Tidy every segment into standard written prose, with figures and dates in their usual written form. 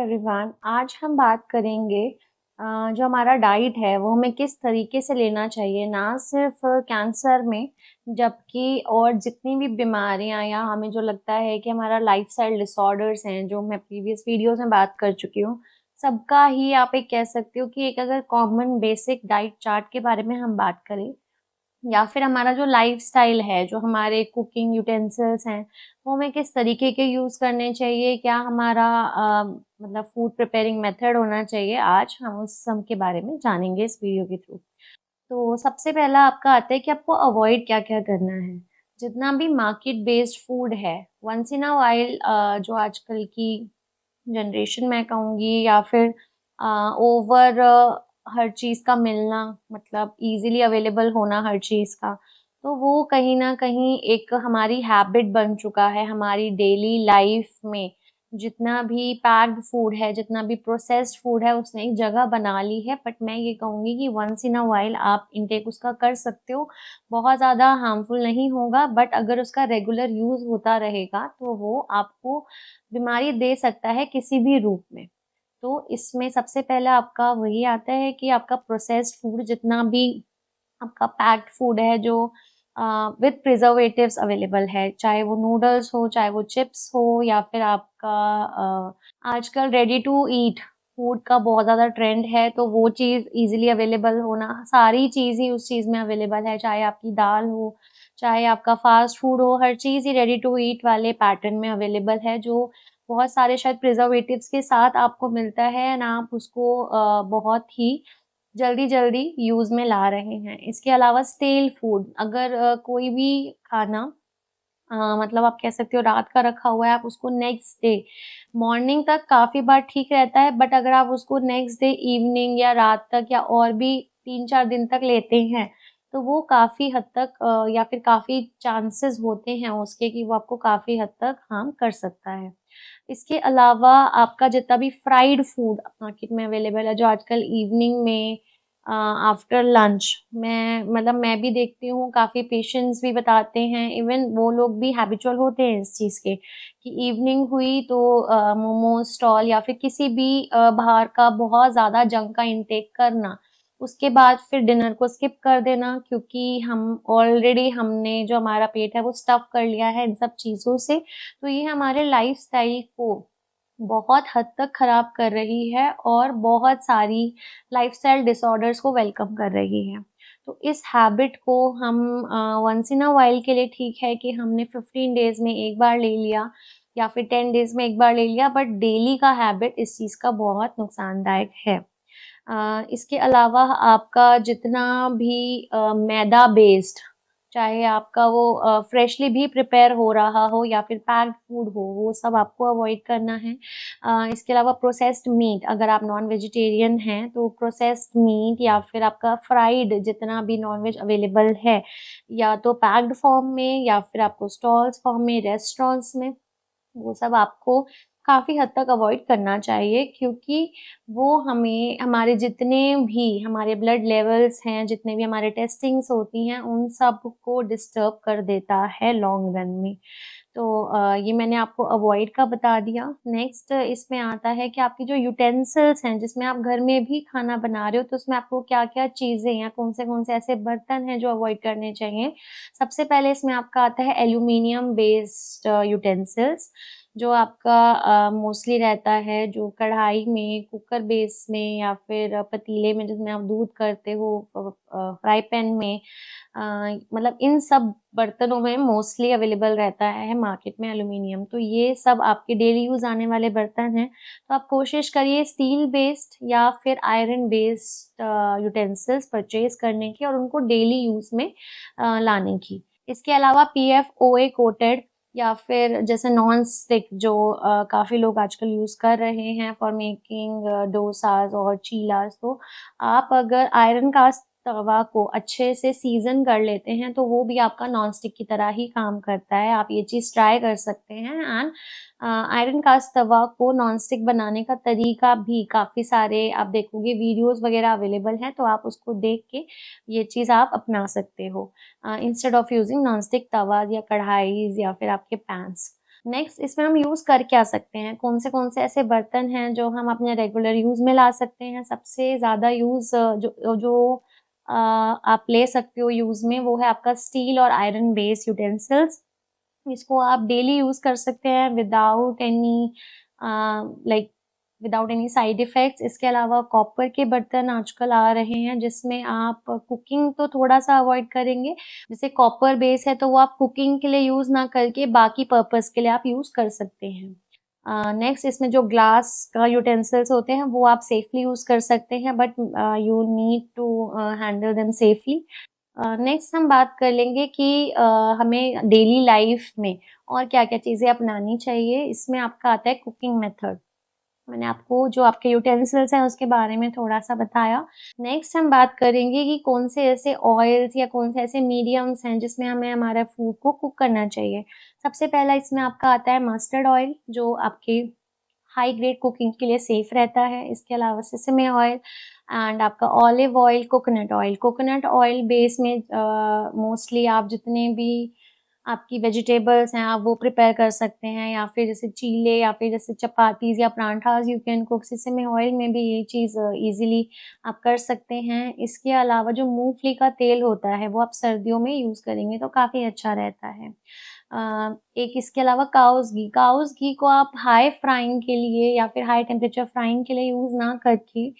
Everyone. आज हम बात करेंगे जो हमारा डाइट है वो हमें किस तरीके से लेना चाहिए, ना सिर्फ कैंसर में, जबकि और जितनी भी बीमारियां या हमें जो लगता है कि हमारा लाइफस्टाइल डिसऑर्डर्स हैं, जो मैं प्रीवियस वीडियोस में बात कर चुकी हूँ, सबका ही आप एक कह सकते हो कि एक अगर कॉमन बेसिक डाइट चार्ट के बारे में हम बात करें, या फिर हमारा जो लाइफ़स्टाइल है, जो हमारे कुकिंग यूटेंसिल्स हैं, वो हमें किस तरीके के यूज़ करने चाहिए, क्या हमारा मतलब फूड प्रिपेयरिंग मेथड होना चाहिए, आज हम उस सब के बारे में जानेंगे इस वीडियो के थ्रू। तो सबसे पहला आपका आता है कि आपको अवॉइड क्या-क्या करना है। जितना भी मार्केट बेस्ड फूड है, वन्स इन अ व्हाइल जो आजकल की जनरेशन मैं कहूँगी, या फिर ओवर हर चीज़ का मिलना, मतलब ईज़िली अवेलेबल होना हर चीज़ का, तो वो कहीं न कहीं एक हमारी हैबिट बन चुका है हमारी डेली लाइफ़ में। जितना भी पैक्ड फूड है, जितना भी प्रोसेस्ड फूड है, उसने एक जगह बना ली है। बट मैं ये कहूँगी कि वन्स इन अ व्हाइल आप इनटेक उसका कर सकते हो, बहुत ज़्यादा हार्मफुल नहीं होगा, बट अगर उसका रेगुलर यूज़ होता रहेगा, तो वो आपको बीमारी दे सकता है किसी भी रूप में। तो इसमें सबसे पहला आपका वही आता है कि आपका प्रोसेस्ड फूड, जितना भी आपका पैक्ड फूड है जो विद प्रिजर्वेटिव्स अवेलेबल है, चाहे वो नूडल्स हो, चाहे वो चिप्स हो, या फिर आपका आजकल रेडी टू ईट फूड का बहुत ज़्यादा ट्रेंड है, तो वो चीज़ ईज़िली अवेलेबल होना, सारी चीज़ ही उस चीज़ में अवेलेबल है, चाहे आपकी दाल हो, चाहे आपका फास्ट फूड हो, हर चीज़ ही रेडी टू ईट वाले पैटर्न में अवेलेबल है, जो बहुत सारे शायद प्रिजर्वेटिव्स के साथ आपको मिलता है एंड आप उसको बहुत ही जल्दी-जल्दी यूज़ में ला रहे हैं। इसके अलावा स्टेल फूड, अगर कोई भी खाना मतलब आप कह सकते हो रात का रखा हुआ है, आप उसको नेक्स्ट डे मॉर्निंग तक काफ़ी बार ठीक रहता है, बट अगर आप उसको नेक्स्ट डे इवनिंग या रात तक या और भी 3-4 दिन तक लेते हैं, तो वो काफ़ी हद तक या फिर काफ़ी चांसेस होते हैं उसके कि वो आपको काफ़ी हद तक हार्म कर सकता है। इसके अलावा आपका जितना भी फ्राइड फूड मार्केट में अवेलेबल है, जो आजकल इवनिंग में आफ्टर लंच, मैं भी देखती हूँ, काफ़ी पेशेंट्स भी बताते हैं, इवन वो लोग भी हैबिचुअल होते हैं इस चीज़ के, कि इवनिंग हुई तो मोमोज़ स्टॉल या फिर किसी भी बाहर का बहुत ज़्यादा जंक का इंटेक करना। उसके बाद फिर डिनर को स्किप कर देना, क्योंकि हम ऑलरेडी हमने जो हमारा पेट है वो स्टफ़ कर लिया है इन सब चीज़ों से। तो ये हमारे लाइफ़स्टाइल को बहुत हद तक खराब कर रही है और बहुत सारी लाइफ़स्टाइल डिसऑर्डर्स को वेलकम कर रही है। तो इस हैबिट को हम वन्स इन अ व्हाइल के लिए ठीक है कि हमने 15 डेज़ में एक बार ले लिया या फिर 10 डेज़ में एक बार ले लिया, बट डेली का हैबिट इस चीज़ का बहुत नुकसानदायक है। इसके अलावा आपका जितना भी मैदा बेस्ड, चाहे आपका वो फ्रेशली भी प्रिपेयर हो रहा हो या फिर पैक्ड फूड हो, वो सब आपको अवॉइड करना है। इसके अलावा प्रोसेस्ड मीट, अगर आप नॉन वेजिटेरियन हैं, तो प्रोसेस्ड मीट या फिर आपका फ्राइड जितना भी नॉन-वेज अवेलेबल है, या तो पैक्ड फॉर्म में या फिर आपको स्टॉल्स फॉर्म में, रेस्टोरेंट्स में, वो सब आपको काफ़ी हद तक अवॉइड करना चाहिए, क्योंकि वो हमें हमारे जितने भी हमारे ब्लड लेवल्स हैं, जितने भी हमारे टेस्टिंग्स होती हैं, उन सब को डिस्टर्ब कर देता है लॉन्ग रन में। तो ये मैंने आपको अवॉइड का बता दिया। नेक्स्ट इसमें आता है कि आपकी जो यूटेंसिल्स हैं, जिसमें आप घर में भी खाना बना रहे हो, तो उसमें आपको क्या-क्या चीज़ें या कौन से ऐसे बर्तन हैं जो अवॉइड करने चाहिए। सबसे पहले इसमें आपका आता है एल्यूमीनियम बेस्ड यूटेंसिल्स, जो आपका मोस्टली रहता है जो कढ़ाई में, कुकर बेस में या फिर पतीले में जिसमें आप दूध करते हो, फ्राई पैन में, अ, मतलब इन सब बर्तनों में मोस्टली अवेलेबल रहता है मार्केट में एल्यूमीनियम। तो ये सब आपके डेली यूज़ आने वाले बर्तन हैं, तो आप कोशिश करिए स्टील बेस्ड या फिर आयरन बेस्ड यूटेंसिल्स परचेज़ करने की और उनको डेली यूज़ में लाने की। इसके अलावा पीएफओए कोटेड या फिर जैसे नॉन स्टिक जो काफ़ी लोग आजकल यूज़ कर रहे हैं फॉर मेकिंग डोसाज़ और चीलाज़, तो आप अगर आयरन कास्ट तवा को अच्छे से सीज़न कर लेते हैं, तो वो भी आपका नॉन स्टिक की तरह ही काम करता है। आप ये चीज़ ट्राई कर सकते हैं एंड आयरन कास्ट तवा को नॉन स्टिक बनाने का तरीका भी काफ़ी सारे आप देखोगे वीडियोज़ वगैरह अवेलेबल हैं, तो आप उसको देख के ये चीज़ आप अपना सकते हो। इंस्टेड ऑफ यूजिंग नॉनस्टिक तवा या कढ़ाईज़ या फिर आपके पैन्स। नेक्स्ट इसमें हम यूज़ कर क्या सकते हैं? कौन से ऐसे बर्तन हैं जो हम अपने रेगुलर यूज़ में ला सकते हैं? सबसे ज़्यादा यूज़ जो जो आप ले सकते हो यूज़ में वो है आपका स्टील और आयरन बेस्ड यूटेंसिल्स। इसको आप डेली यूज़ कर सकते हैं without any like without any side effects. इसके अलावा कॉपर के बर्तन आजकल आ रहे हैं जिसमें आप कुकिंग तो थोड़ा-सा अवॉइड करेंगे। जैसे कॉपर बेस है तो वो आप कुकिंग के लिए यूज़ ना करके बाकी पर्पज़ के लिए आप यूज़ कर सकते हैं। नेक्स्ट इसमें जो ग्लास का यूटेंसिल्स होते हैं वो आप सेफली यूज़ कर सकते हैं but you need to handle them safely. Next हम बात कर लेंगे कि हमें डेली लाइफ में और क्या-क्या चीज़ें अपनानी चाहिए। इसमें आपका आता है कुकिंग मेथड। मैंने आपको जो आपके यूटेंसिल्स हैं उसके बारे में थोड़ा-सा बताया। नेक्स्ट हम बात करेंगे कि कौन से ऐसे ऑयल्स या कौन से ऐसे मीडियम्स हैं जिसमें हमें हमारा फूड को कुक करना चाहिए। सबसे पहला इसमें आपका आता है मस्टर्ड ऑयल जो आपकी हाई ग्रेड कुकिंग के लिए सेफ रहता है। इसके अलावा सेसमे ऑयल एंड आपका olive oil, coconut oil. Coconut oil base में मोस्टली आप जितने भी आपकी वेजिटेबल्स हैं आप वो प्रिपेयर कर सकते हैं या फिर जैसे चीले या फिर जैसे चपातीज़ या parathas you can cook sesame oil में भी ये चीज़ ईज़िली आप कर सकते हैं। इसके अलावा जो मूँगफली का तेल होता है वो आप सर्दियों में यूज़ करेंगे तो काफ़ी अच्छा रहता है। एक इसके अलावा काउज़ घी को आप हाई फ्राइंग के लिए या फिर हाई टेम्परेचर फ्राइंग के लिए यूज़ ना करके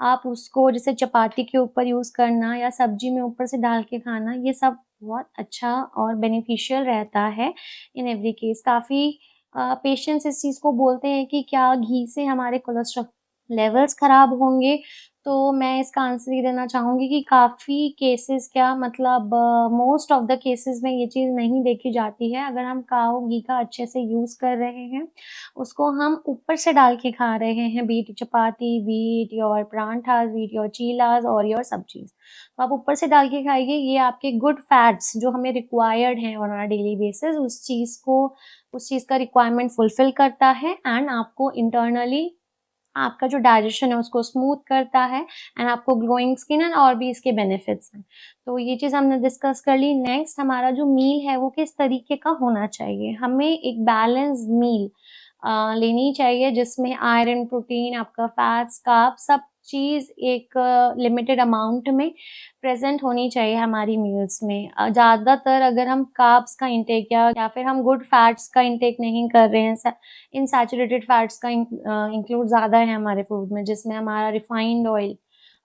आप उसको जैसे चपाती के ऊपर यूज़ करना या सब्ज़ी में ऊपर से डाल के खाना, ये सब बहुत अच्छा और बेनिफिशियल रहता है इन एवरी केस। काफ़ी पेशेंट्स इस चीज़ को बोलते हैं कि क्या घी से हमारे कोलेस्ट्रॉल लेवल्स खराब होंगे? तो मैं इसका आंसर ये देना चाहूँगी कि काफ़ी केसेज़ क्या मतलब मोस्ट ऑफ द केसेज़ में ये चीज़ नहीं देखी जाती है। अगर हम काऊ घी का अच्छे से यूज़ कर रहे हैं, उसको हम ऊपर से डाल के खा रहे हैं, be it chapati, be it your parathas, be it your cheelas और योर सब्ज़ीज़। तो आप ऊपर से डाल के खाइए, ये आपके गुड फैट्स जो हमें रिक्वायर्ड हैं ऑन अ डेली बेसिस उस चीज़ का रिक्वायरमेंट फुलफिल करता है एंड आपको इंटरनली आपका जो डाइजेशन है उसको स्मूथ करता है एंड आपको ग्लोइंग स्किन एंड और भी इसके बेनिफिट्स हैं। तो ये चीज़ हमने डिस्कस कर ली। नेक्स्ट हमारा जो मील है वो किस तरीके का होना चाहिए? हमें एक बैलेंस्ड मील लेनी चाहिए जिसमें आयरन, प्रोटीन, आपका फैट्स, कार्ब्स सब चीज़ एक लिमिटेड अमाउंट में प्रेज़ेंट होनी चाहिए हमारी मील्स में। ज़्यादातर अगर हम कार्ब्स का इंटेक या फिर हम गुड फैट्स का इंटेक नहीं कर रहे हैं इनसैचुरेटेड फैट्स का इंक्लूड ज़्यादा है हमारे फूड में जिसमें हमारा रिफाइंड ऑयल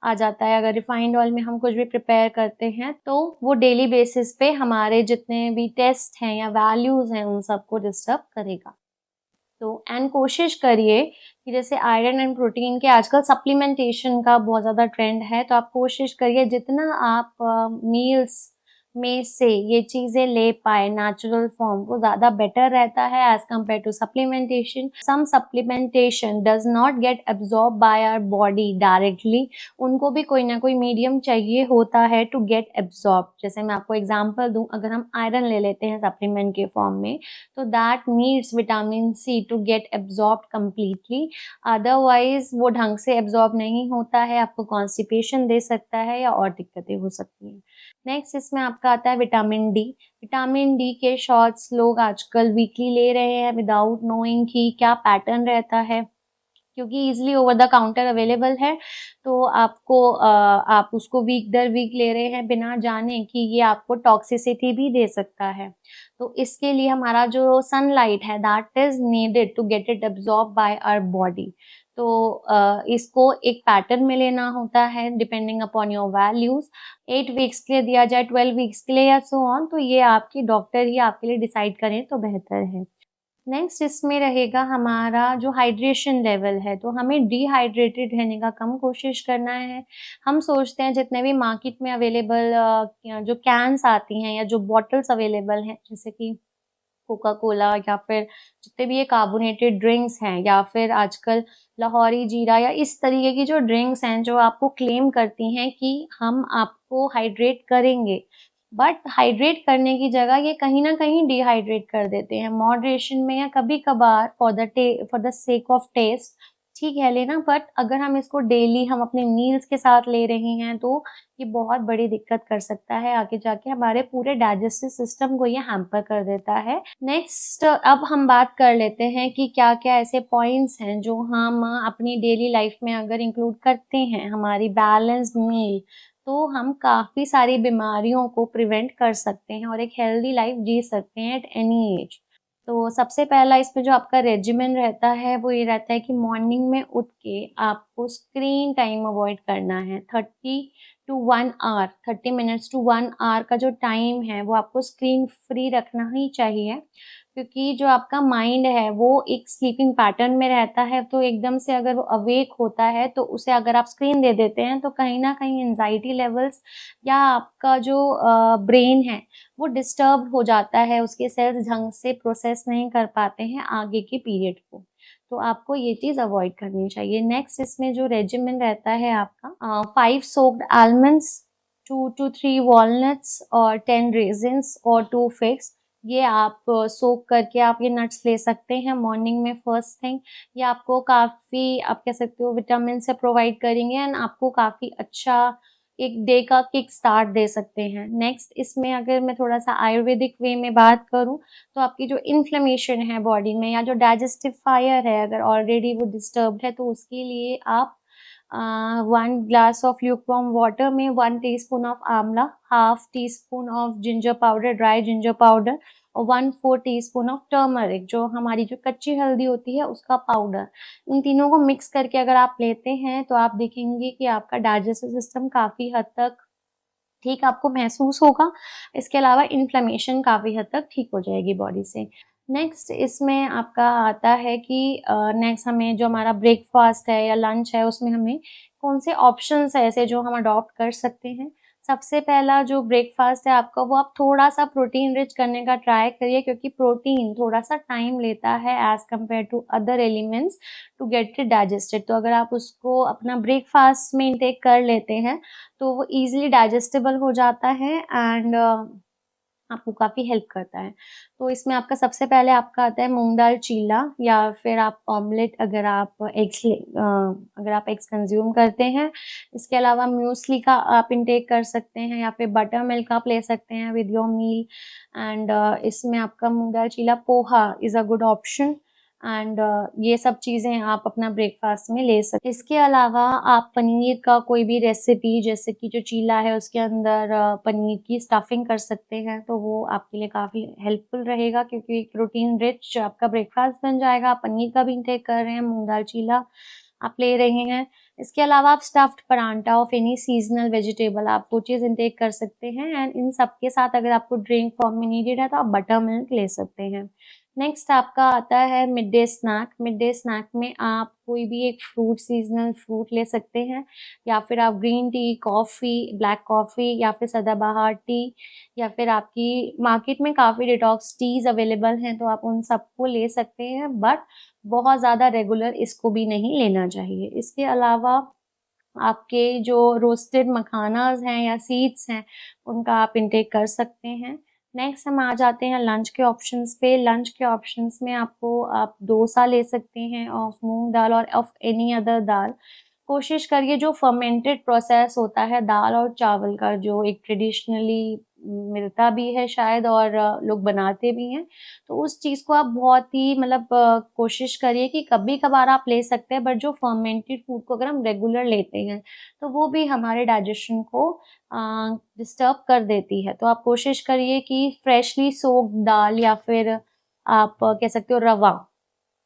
आ जाता है। अगर रिफाइंड ऑयल में हम कुछ भी प्रिपेयर करते हैं तो वो डेली बेसिस पे हमारे जितने भी टेस्ट हैं या वैल्यूज़ हैं उन सबको डिस्टर्ब करेगा। तो एंड कोशिश करिए कि जैसे आयरन एंड प्रोटीन के आजकल सप्लीमेंटेशन का बहुत ज़्यादा ट्रेंड है, तो आप कोशिश करिए जितना आप मील्स में से ये चीज़ें ले पाएँ नेचुरल फॉर्म वो ज़्यादा बेटर रहता है as compare to supplementation. Some supplementation does not get absorb by our body directly, उनको भी कोई ना कोई मीडियम चाहिए होता है टू गेट एब्ज़ॉर्ब। जैसे मैं आपको एग्ज़ाम्पल दूँ, अगर हम आयरन ले लेते हैं सप्लीमेंट के फॉर्म में, so that needs vitamin C to get absorbed completely. Otherwise वो ढंग से एब्जॉर्ब नहीं होता है, आपको कॉन्स्टिपेशन दे सकता है या और दिक्कतें हो सकती हैं। नेक्स्ट इसमें आपका आता है विटामिन डी। विटामिन डी के शॉट्स लोग आजकल वीकली ले रहे हैं विदाउट नोइंग कि क्या पैटर्न रहता है। क्योंकि easily over the counter available है, तो आप उसको वीक दर वीक ले रहे हैं बिना जाने कि ये आपको टॉक्सिसिटी भी दे सकता है। तो इसके लिए हमारा जो सनलाइट है that is needed to get it absorb by our body. तो इसको एक पैटर्न में लेना होता है depending upon your values. 8 weeks के लिए दिया जाए, 12 वीक्स के लिए या सो ऑन, तो ये आपकी डॉक्टर ही आपके लिए डिसाइड करें तो बेहतर है। नेक्स्ट इसमें रहेगा हमारा जो हाइड्रेशन लेवल है, तो हमें डिहाइड्रेटेड रहने का कम कोशिश करना है। हम सोचते हैं जितने भी मार्केट में अवेलेबल जो कैन्स आती हैं या जो बॉटल्स अवेलेबल हैं, जैसे कि कोका कोला या फिर जितने भी ये कार्बोनेटेड ड्रिंक्स हैं या फिर आजकल लाहौरी जीरा या इस तरीके की जो ड्रिंक्स हैं जो आपको क्लेम करती हैं कि हम आपको हाइड्रेट करेंगे, बट हाइड्रेट करने की जगह ये कहीं न कहीं डिहाइड्रेट कर देते हैं। मॉडरेशन में या कभी-कभार for the sake of taste ठीक है लेना, बट अगर हम इसको डेली हम अपने मील्स के साथ ले रहे हैं तो ये बहुत बड़ी दिक्कत कर सकता है, आगे जाके हमारे पूरे डाइजेस्टिव सिस्टम को ये हैम्पर कर देता है। नेक्स्ट अब हम बात कर लेते हैं कि क्या-क्या ऐसे पॉइंट्स हैं जो हम अपनी डेली लाइफ में अगर इंक्लूड करते हैं हमारी बैलेंस्ड मील, तो हम काफ़ी सारी बीमारियों को प्रिवेंट कर सकते हैं और एक हेल्दी लाइफ जी सकते हैं एट एनी एज। तो सबसे पहला इसमें जो आपका रेजिमेन रहता है, वो ये रहता है कि मॉर्निंग में उठ के आपको स्क्रीन टाइम अवॉइड करना है। 30 to 1 hour 30 minutes to 1 hour का जो टाइम है, वो आपको स्क्रीन फ्री रखना ही चाहिए। क्योंकि जो आपका माइंड है, वो एक स्लीपिंग पैटर्न में रहता है, तो एकदम से अगर वो अवेक होता है, तो उसे अगर आप स्क्रीन दे देते हैं, तो कहीं न कहीं एंग्ज़ायटी लेवल्स या आपका जो ब्रेन है, वो डिस्टर्ब हो जाता है, उसके सेल्स ढंग से प्रोसेस नहीं कर पाते हैं आगे के पीरियड को। तो आपको ये चीज़ अवॉइड करनी चाहिए। नेक्स्ट इसमें जो रेजिमेन रहता है आपका 5 सोक्ड आलमंड्स, 2 टू 3 वॉलनट्स और 10 रेज़िन्स और 2 फिग्स, ये आप सोक करके आप ये नट्स ले सकते हैं मॉर्निंग में फर्स्ट थिंग। ये आपको काफ़ी आप कह सकते हो विटामिन से प्रोवाइड करेंगे एंड आपको काफ़ी अच्छा एक डे का किक स्टार्ट दे सकते हैं। नेक्स्ट इसमें अगर मैं थोड़ा-सा आयुर्वेदिक वे में बात करूँ, तो आपकी जो इन्फ्लेमेशन है बॉडी में या जो डाइजेस्टिव फायर है अगर ऑलरेडी वो डिस्टर्ब्ड है, तो उसके लिए आप 1 ग्लास ऑफ ल्यूकवार्म वाटर में 1 टीस्पून ऑफ आंवला, half teaspoon of ginger powder, dry ginger powder और 1/4 टीस्पून ऑफ टर्मरिक, जो हमारी जो कच्ची हल्दी होती है उसका पाउडर। इन तीनों को मिक्स करके अगर आप लेते हैं, तो आप देखेंगे कि आपका डाइजेस्टिव सिस्टम काफ़ी हद तक ठीक आपको महसूस होगा। इसके अलावा इन्फ्लेमेशन काफ़ी हद तक ठीक हो जाएगी बॉडी से। नेक्स्ट इसमें आपका आता है कि नेक्स्ट हमें जो हमारा ब्रेकफ़ास्ट है या लंच है, उसमें हमें कौन से ऑप्शंस हैं ऐसे जो हम अडॉप्ट कर सकते हैं। सबसे पहला जो ब्रेकफ़ास्ट है आपका, वो आप थोड़ा-सा प्रोटीन रिच करने का ट्राई करिए, क्योंकि प्रोटीन थोड़ा-सा टाइम लेता है as compare to other elements to get it digested. तो अगर आप उसको अपना ब्रेकफ़ास्ट में इनटेक कर लेते हैं, तो वो ईज़िली डाइजेस्टेबल हो जाता है एंड आपको काफ़ी हेल्प करता है। तो इसमें आपका सबसे पहले आपका आता है मूँग दाल चीला, या फिर आप ऑमलेट अगर आप अगर आप एग्स कंज़्यूम करते हैं। इसके अलावा म्यूस्ली का आप इंटेक कर सकते हैं या फिर बटर मिल्क आप ले सकते हैं विद योर मील एंड इसमें आपका moong dal cheela poha is a good option and ये सब चीज़ें आप अपना ब्रेकफ़ास्ट में ले सकते हैं। इसके अलावा आप पनीर का कोई भी रेसिपी, जैसे कि जो चीला है उसके अंदर पनीर की स्टफिंग कर सकते हैं, तो वो आपके लिए काफ़ी हेल्पफुल रहेगा, क्योंकि प्रोटीन रिच आपका ब्रेकफ़ास्ट बन जाएगा। आप पनीर का भी इंटेक कर रहे हैं, मूँग दाल चीला आप ले रहे हैं। इसके अलावा आप stuffed paratha of any seasonal vegetable आप वो चीज़ इंटेक कर सकते हैं एंड इन सब के साथ अगर आपको ड्रिंक फॉर्म में नीडेड है, तो आप बटर मिल्क ले सकते हैं। नेक्स्ट आपका आता है mid day snack. Mid day snack में आप कोई भी एक फ्रूट, सीज़नल फ्रूट ले सकते हैं, या फिर आप green tea, coffee, black coffee या फिर सदाबहार टी, या फिर आपकी मार्केट में काफ़ी डिटॉक्स टीज़ अवेलेबल हैं, तो आप उन सबको ले सकते हैं, बट बहुत ज़्यादा रेगुलर इसको भी नहीं लेना चाहिए। इसके अलावा आपके जो रोस्टेड मखानाज़ हैं या सीड्स हैं, उनका आप इंटेक कर सकते हैं। नेक्स्ट हम आ जाते हैं लंच के ऑप्शंस पे। लंच के ऑप्शंस में आपको आप डोसा ले सकते हैं ऑफ मूँग दाल और ऑफ एनी अदर दाल। कोशिश करिए जो फर्मेंटेड प्रोसेस होता है दाल और चावल का, जो एक ट्रेडिशनली मिलता भी है शायद और लोग बनाते भी हैं, तो उस चीज़ को आप बहुत ही मतलब कोशिश करिए कि कभी-कभार आप ले सकते हैं, बट जो फर्मेंटेड फूड को अगर हम रेगुलर लेते हैं, तो वो भी हमारे डाइजेशन को डिस्टर्ब कर देती है। तो आप कोशिश करिए कि फ्रेशली सोक्ड दाल या फिर आप कह सकते हो रवा,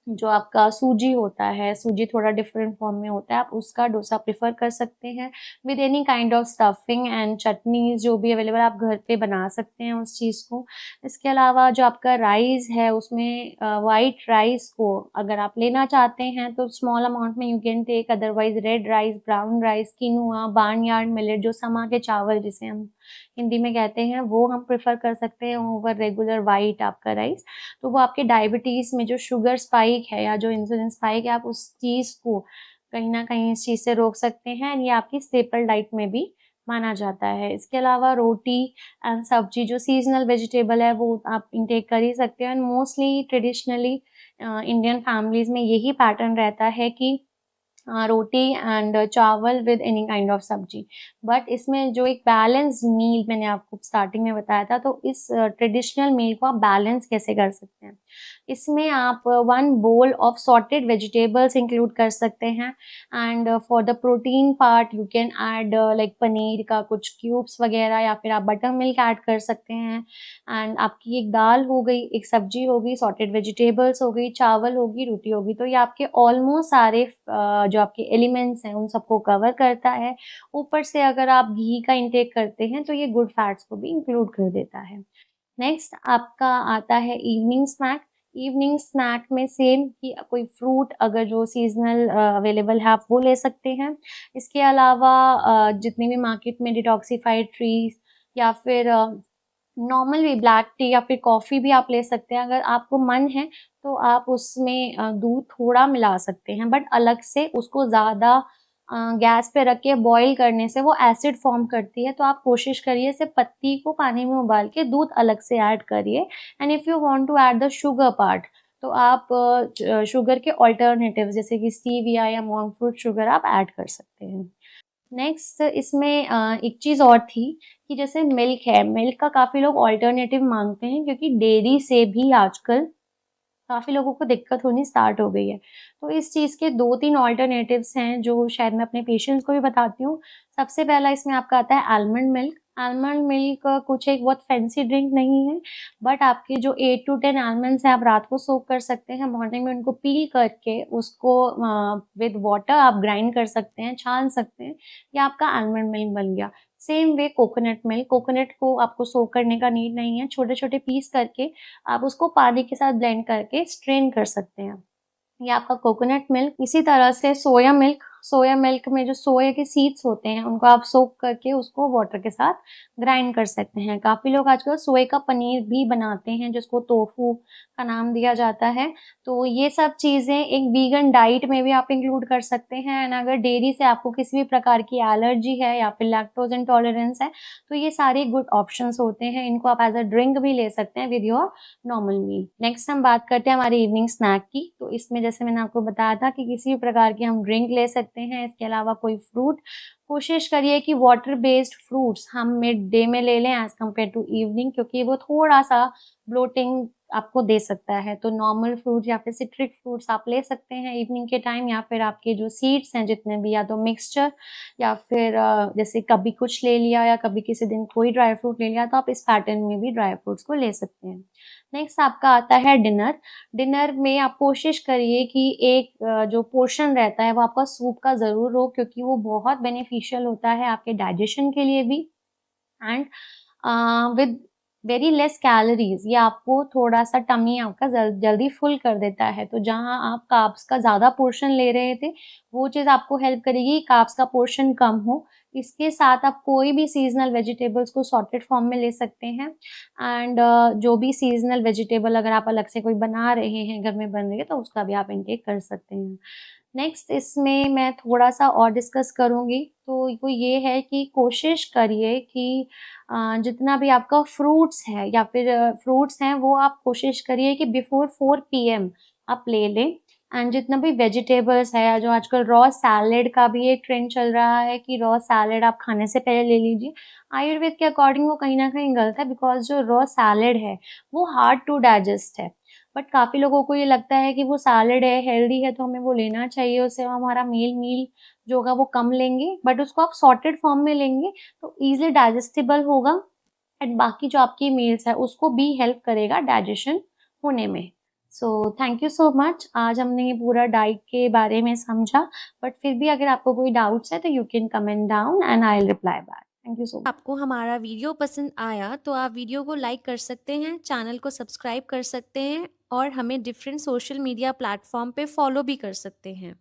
जो आपका सूजी होता है, सूजी थोड़ा डिफरेंट फॉर्म में होता है, आप उसका डोसा प्रेफ़र कर सकते हैं with any kind of stuffing and chutneys जो भी अवेलेबल आप घर पे बना सकते हैं उस चीज़ को। इसके अलावा जो आपका राइस है उसमें व्हाइट राइस को अगर आप लेना चाहते हैं तो स्मॉल अमाउंट में you can take, otherwise red rice, brown rice, quinoa, barnyard millet, जो समा के चावल जिसे हम हिंदी में कहते हैं, वो हम प्रेफ़र कर सकते हैं ओवर रेगुलर व्हाइट आपका राइस। तो वो आपके डायबिटीज़ में जो शुगर स्पाइक है या जो इंसुलिन स्पाइक है, आप उस चीज़ को कहीं न कहीं इस चीज़ से रोक सकते हैं एंड ये आपकी स्टेपल डाइट में भी माना जाता है। इसके अलावा रोटी एंड सब्ज़ी जो सीज़नल वेजिटेबल है, वो आप इंटेक कर ही सकते हैं and mostly traditionally Indian families में यही पैटर्न रहता है कि रोटी एंड चावल विद एनी काइंड ऑफ सब्जी। बट इसमें जो एक बैलेंस मील मैंने आपको स्टार्टिंग में बताया था, तो इस ट्रेडिशनल मील को आप बैलेंस कैसे कर सकते हैं? इसमें आप 1 bowl of sautéed vegetables include कर सकते हैं and for the protein part you can add like paneer का कुछ क्यूब्स वगैरह या फिर आप बटर मिल्क ऐड कर सकते हैं। एंड आपकी एक दाल हो गई, एक सब्जी हो गई, सॉटेड वेजिटेबल्स हो गई, चावल होगी, रोटी होगी। तो ये आपके ऑलमोस्ट सारे जो आपके एलिमेंट्स हैं उन सबको कवर करता है। ऊपर से अगर आप घी का इंटेक करते हैं तो ये गुड फैट्स को भी इंक्लूड कर देता है। नेक्स्ट आपका आता है इवनिंग स्नैक। इवनिंग स्नैक में सेम कि कोई फ्रूट अगर जो सीज़नल अवेलेबल है आप वो ले सकते हैं। इसके अलावा जितने भी मार्केट में डिटॉक्सिफाइड ट्रीज़ या फिर नॉर्मल भी ब्लैक टी या फिर कॉफ़ी भी आप ले सकते हैं। अगर आपको मन है तो आप उसमें दूध थोड़ा मिला सकते हैं, बट अलग से उसको ज़्यादा गैस पे रख के बॉयल करने से वो एसिड फ़ॉर्म करती है, तो आप कोशिश करिए सिर्फ़ पत्ती को पानी में उबाल के दूध अलग से ऐड करिए। And if you want to add the sugar part, तो आप शुगर के अल्टरनेटिव्स जैसे कि स्टीविया या मोंक फ्रूट शुगर आप ऐड कर सकते हैं। नेक्स्ट इसमें एक चीज़ और थी कि जैसे मिल्क है, मिल्क का काफ़ी लोग अल्टरनेटिव माँगते हैं क्योंकि डेयरी से भी आजकल काफ़ी लोगों को दिक्कत होनी स्टार्ट हो गई है। तो इस चीज़ के 2-3 अल्टरनेटिव्स हैं जो शायद मैं अपने पेशेंट्स को भी बताती हूँ। सबसे पहला इसमें आपका आता है आलमंड मिल्क। आलमंड मिल्क कुछ एक बहुत फैंसी ड्रिंक नहीं है, बट आपके जो 8 टू 10 आलमंड्स हैं आप रात को सोक कर सकते हैं, मॉर्निंग में उनको पील करके उसको विद वाटर आप ग्राइंड कर सकते हैं, छान सकते हैं, ये आपका आलमंड मिल्क बन गया। Same way coconut milk, coconut को आपको सोक करने का नीड नहीं है, छोटे-छोटे पीस करके आप उसको पानी के साथ ब्लेंड करके स्ट्रेन कर सकते हैं। ये आपका कोकोनट मिल्क। इसी तरह से सोया मिल्क में जो सोया के सीड्स होते हैं, उनको आप सोक करके उसको वाटर के साथ ग्राइंड कर सकते हैं। काफ़ी लोग आजकल सोए का पनीर भी बनाते हैं, जिसको टोफू का नाम दिया जाता है। तो ये सब चीज़ें एक वीगन डाइट में भी आप इंक्लूड कर सकते हैं एंड अगर डेयरी से आपको किसी भी प्रकार की एलर्जी है या फिर लैक्टोज़ इंटॉलरेंस है, तो ये सारे गुड ऑप्शंस होते हैं। इनको आप एज़ अ ड्रिंक भी ले सकते हैं with your normal meal. Next हम बात करते हैं हमारी इवनिंग स्नैक की। तो इसमें जैसे मैंने आपको बताया था कि किसी भी प्रकार की हम ड्रिंक ले सकते हैं, इसके अलावा कोई फ्रूट। कोशिश करिए कि वाटर बेस्ड फ्रूट्स हम मिड डे में ले लें एज़ कम्पेयर टू इवनिंग क्योंकि वो थोड़ा-सा ब्लोटिंग आपको दे सकता है। तो नॉर्मल फ्रूट या फिर सिट्रिक फ्रूट्स आप ले सकते हैं इवनिंग के टाइम या फिर आपके जो सीड्स हैं जितने भी या तो मिक्सचर या फिर जैसे कभी कुछ ले लिया या कभी किसी दिन कोई ड्राई फ्रूट ले लिया, तो आप इस पैटर्न में भी ड्राई फ्रूट्स को ले सकते हैं। नेक्स्ट आपका आता है डिनर। डिनर में आप कोशिश करिए कि एक जो पोर्शन रहता है वो आपका सूप का ज़रूर हो क्योंकि वो बहुत बेनिफिशियल होता है आपके डाइजेशन के लिए भी and with very less calories ये आपको थोड़ा-सा टमी आपका जल्दी फुल कर देता है। तो जहाँ आप कार्ब्स का ज़्यादा पोर्शन ले रहे थे, वो चीज़ आपको हेल्प करेगी कार्ब्स का पोर्शन कम हो। इसके साथ आप कोई भी सीज़नल वेजिटेबल्स को सॉटेड फॉर्म में ले सकते हैं एंड जो भी सीज़नल वेजिटेबल अगर आप अलग से कोई बना रहे हैं, घर में बन रही है, तो उसका भी आप इनटेक कर सकते हैं। नेक्स्ट इसमें मैं थोड़ा-सा और डिस्कस करूँगी, तो वो ये है कि कोशिश करिए कि जितना भी आपका फ्रूट्स है या फिर फ्रूट्स हैं वो आप कोशिश करिए कि बिफ़ोर 4 पीएम आप ले लें एंड जितना भी वेजिटेबल्स है या जो आजकल रॉ सैलेड का भी एक ट्रेंड चल रहा है कि रॉ सैलेड आप खाने से पहले ले लीजिए। आयुर्वेद के अकॉर्डिंग वो कहीं न कहीं गलत है बिकॉज़ जो रॉ सैलेड है, वो हार्ड टू डाइजेस्ट है। बट काफ़ी लोगों को ये लगता है कि वो सैलेड है, हेल्दी है तो हमें वो लेना चाहिए, उससे हमारा मील जो होगा वो कम लेंगे, बट उसको आप सॉर्टेड फॉर्म में लेंगे तो ईज़िली डाइजेस्टिबल होगा एंड बाकी जो आपकी मील्स है उसको भी हेल्प करेगा डाइजेशन होने में। So thank you so much. आज हमने ये पूरा डाइट के बारे में समझा, बट फिर भी अगर आपको कोई डाउट्स है तो you can comment down and I will reply back. Thank you so much. आपको हमारा वीडियो पसंद आया तो आप वीडियो को लाइक कर सकते हैं, चैनल को सब्सक्राइब कर सकते हैं और हमें डिफरेंट सोशल मीडिया प्लेटफॉर्म पे फॉलो भी कर सकते हैं।